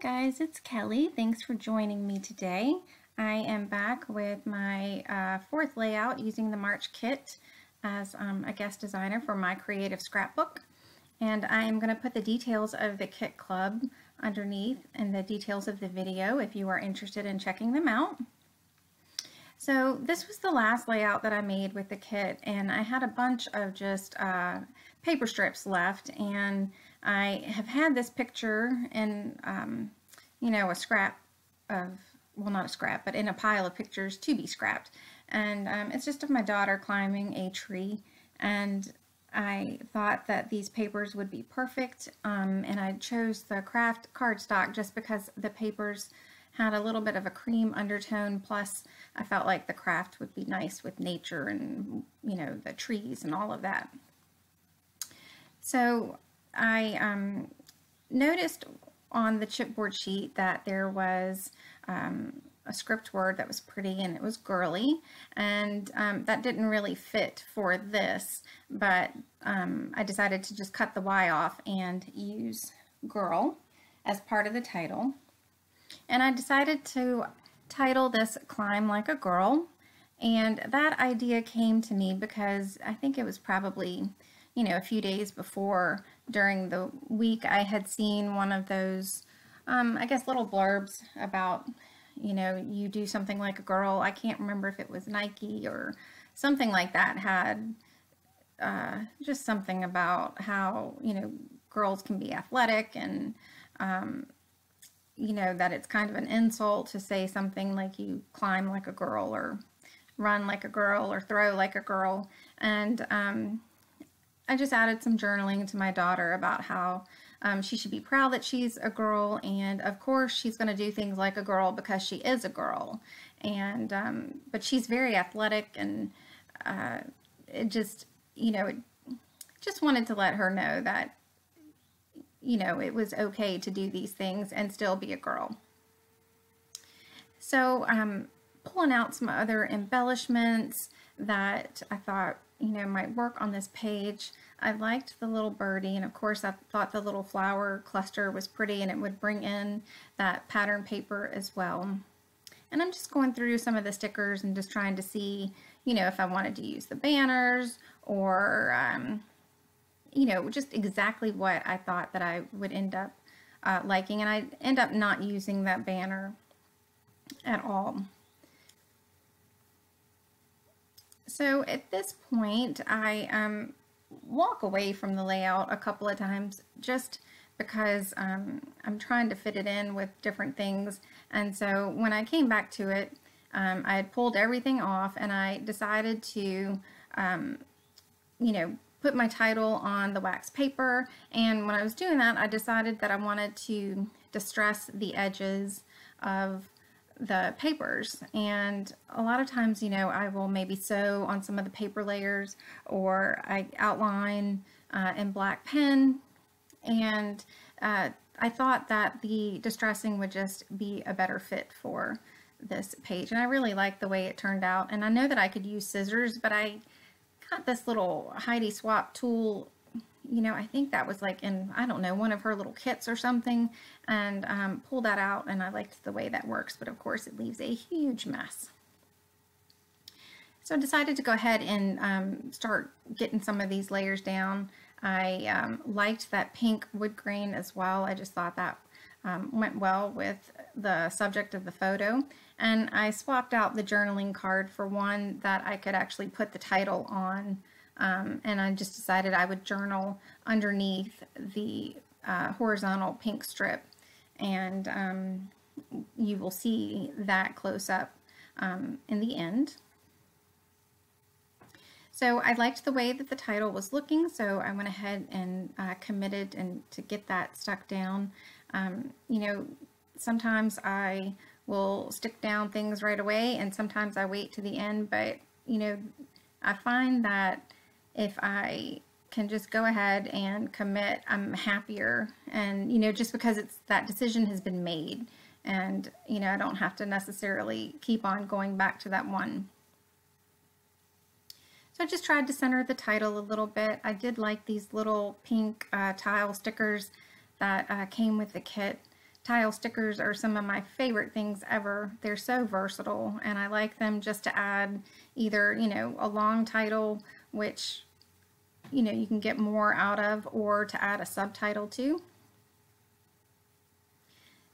guys, it's Kelly. Thanks for joining me today. I am back with my fourth layout using the March kit as a guest designer for my creative scrapbook. And I am going to put the details of the kit club underneath and the details of the video if you are interested in checking them out. So this was the last layout that I made with the kit, and I had a bunch of just paper strips left, and I have had this picture in a scrap of, well, not a scrap, but in a pile of pictures to be scrapped, and it's just of my daughter climbing a tree, and I thought that these papers would be perfect, and I chose the craft cardstock just because the papers had a little bit of a cream undertone, plus I felt like the craft would be nice with nature and, you know, the trees and all of that. So I noticed on the chipboard sheet that there was a script word that was pretty and it was girly, and that didn't really fit for this, but I decided to just cut the Y off and use girl as part of the title. And I decided to title this Climb Like a Girl, and that idea came to me because I think it was probably, you know, a few days before during the week I had seen one of those, I guess, little blurbs about, you know, you do something like a girl. I can't remember if it was Nike or something like that, had just something about how, you know, girls can be athletic, and you know, that it's kind of an insult to say something like you climb like a girl or run like a girl or throw like a girl. And I just added some journaling to my daughter about how she should be proud that she's a girl, and of course she's going to do things like a girl because she is a girl. And but she's very athletic, and it just, you know, it just wanted to let her know that, you know, it was okay to do these things and still be a girl. So pulling out some other embellishments that I thought, you know, might work on this page. I liked the little birdie, and of course I thought the little flower cluster was pretty, and it would bring in that pattern paper as well. And I'm just going through some of the stickers and just trying to see, you know, if I wanted to use the banners or you know, just exactly what I thought that I would end up liking, and I end up not using that banner at all. So at this point, I walk away from the layout a couple of times just because I'm trying to fit it in with different things. And so when I came back to it, I had pulled everything off, and I decided to, you know, put my title on the wax paper. And when I was doing that, I decided that I wanted to distress the edges of the papers. And a lot of times, you know, I will maybe sew on some of the paper layers, or I outline in black pen, and I thought that the distressing would just be a better fit for this page, and I really liked the way it turned out. And I know that I could use scissors, but I got this little Heidi Swap tool, you know, I think that was like in, I don't know, one of her little kits or something, and pulled that out, and I liked the way that works, but of course it leaves a huge mess. So I decided to go ahead and start getting some of these layers down. I liked that pink wood grain as well. I just thought that went well with the subject of the photo. And I swapped out the journaling card for one that I could actually put the title on, and I just decided I would journal underneath the horizontal pink strip, and you will see that close up in the end. So I liked the way that the title was looking, so I went ahead and committed and to get that stuck down. You know, sometimes I will stick down things right away, and sometimes I wait to the end, but, you know, I find that if I can just go ahead and commit, I'm happier, and, you know, just because it's that decision has been made, and, you know, I don't have to necessarily keep on going back to that one. So I just tried to center the title a little bit. I did like these little pink tile stickers that came with the kit. tile stickers are some of my favorite things ever. They're so versatile, and I like them just to add either, you know, a long title, which, you know, you can get more out of, or to add a subtitle to.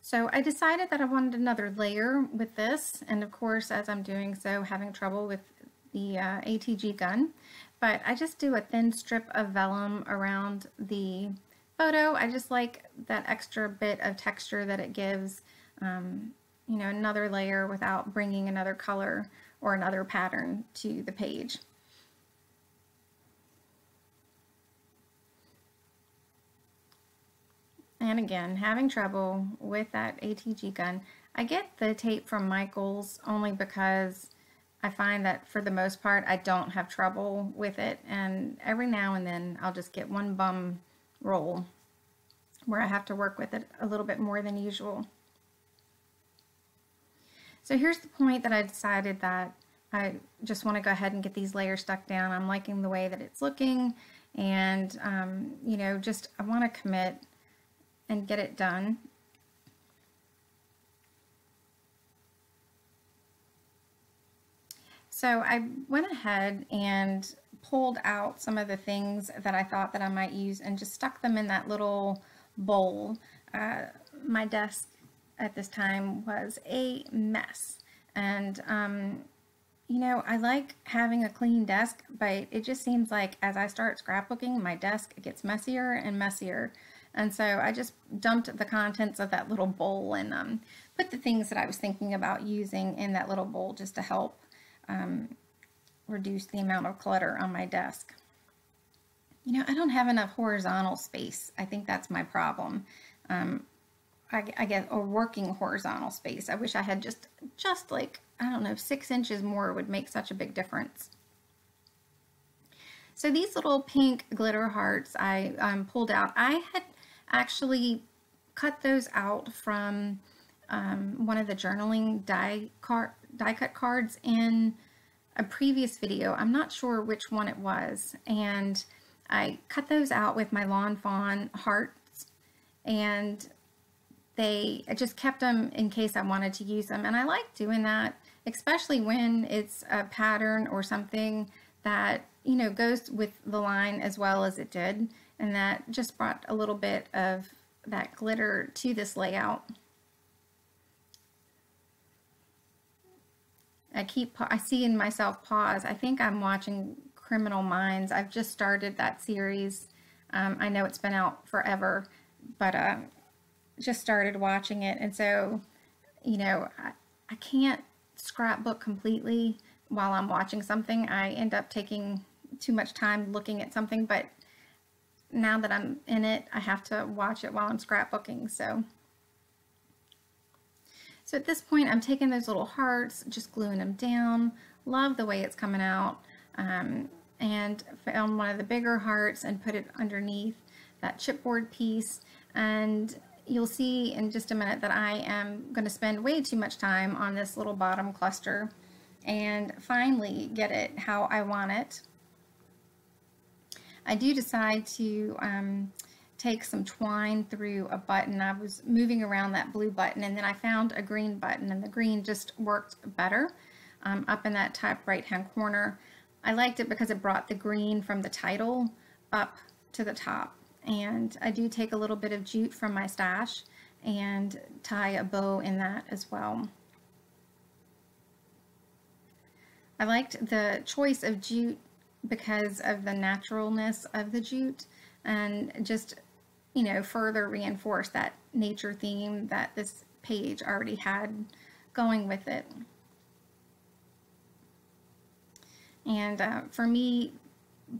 So I decided that I wanted another layer with this, and of course, as I'm doing so, having trouble with the ATG gun, but I just do a thin strip of vellum around the photo. I just like that extra bit of texture that it gives, you know, another layer without bringing another color or another pattern to the page. And again, having trouble with that ATG gun. I get the tape from Michaels only because I find that for the most part I don't have trouble with it, and every now and then I'll just get one bum roll where I have to work with it a little bit more than usual. So here's the point that I decided that I just want to go ahead and get these layers stuck down. I'm liking the way that it's looking, and you know, just I want to commit and get it done. So I went ahead and pulled out some of the things that I thought that I might use and just stuck them in that little bowl. My desk at this time was a mess, and you know, I like having a clean desk, but it just seems like as I start scrapbooking, my desk gets messier and messier. And so I just dumped the contents of that little bowl and put the things that I was thinking about using in that little bowl just to help reduce the amount of clutter on my desk. You know, I don't have enough horizontal space. I think that's my problem. I get a working horizontal space. I wish I had just like, I don't know, 6 inches more would make such a big difference. So these little pink glitter hearts I pulled out. I had actually cut those out from one of the journaling die cut cards in a previous video. I'm not sure which one it was, and I cut those out with my Lawn Fawn hearts, and I just kept them in case I wanted to use them. And I like doing that, especially when it's a pattern or something that, you know, goes with the line as well as it did, and that just brought a little bit of that glitter to this layout. I see in myself pause. I think I'm watching Criminal Minds. I've just started that series. I know it's been out forever, but just started watching it, and so, you know, I can't scrapbook completely while I'm watching something. I end up taking too much time looking at something, but now that I'm in it, I have to watch it while I'm scrapbooking. So at this point, I'm taking those little hearts, just gluing them down. Love the way it's coming out. And found one of the bigger hearts and put it underneath that chipboard piece. And you'll see in just a minute that I am going to spend way too much time on this little bottom cluster and finally get it how I want it. I do decide to take some twine through a button. I was moving around that blue button, and then I found a green button, and the green just worked better up in that top right hand corner. I liked it because it brought the green from the title up to the top. And I do take a little bit of jute from my stash and tie a bow in that as well. I liked the choice of jute because of the naturalness of the jute, and just, you know, further reinforce that nature theme that this page already had going with it. And for me,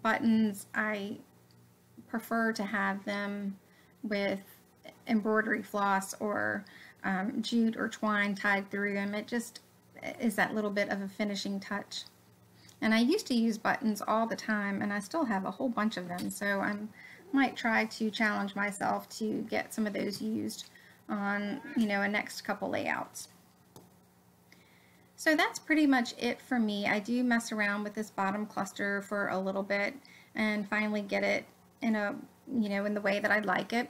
buttons, I prefer to have them with embroidery floss or jute or twine tied through them. It just is that little bit of a finishing touch. And I used to use buttons all the time, and I still have a whole bunch of them, so I might try to challenge myself to get some of those used on, you know, a next couple layouts. So that's pretty much it for me. I do mess around with this bottom cluster for a little bit and finally get it in a, you know, in the way that I like it.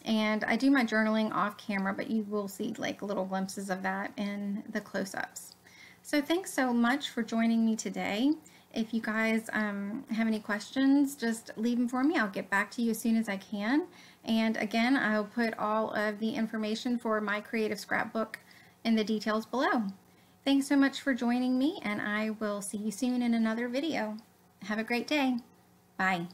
And I do my journaling off camera, but you will see like little glimpses of that in the close-ups. So thanks so much for joining me today. If you guys have any questions, just leave them for me. I'll get back to you as soon as I can. And again, I'll put all of the information for my creative scrapbook in the details below. Thanks so much for joining me, and I will see you soon in another video. Have a great day. Bye.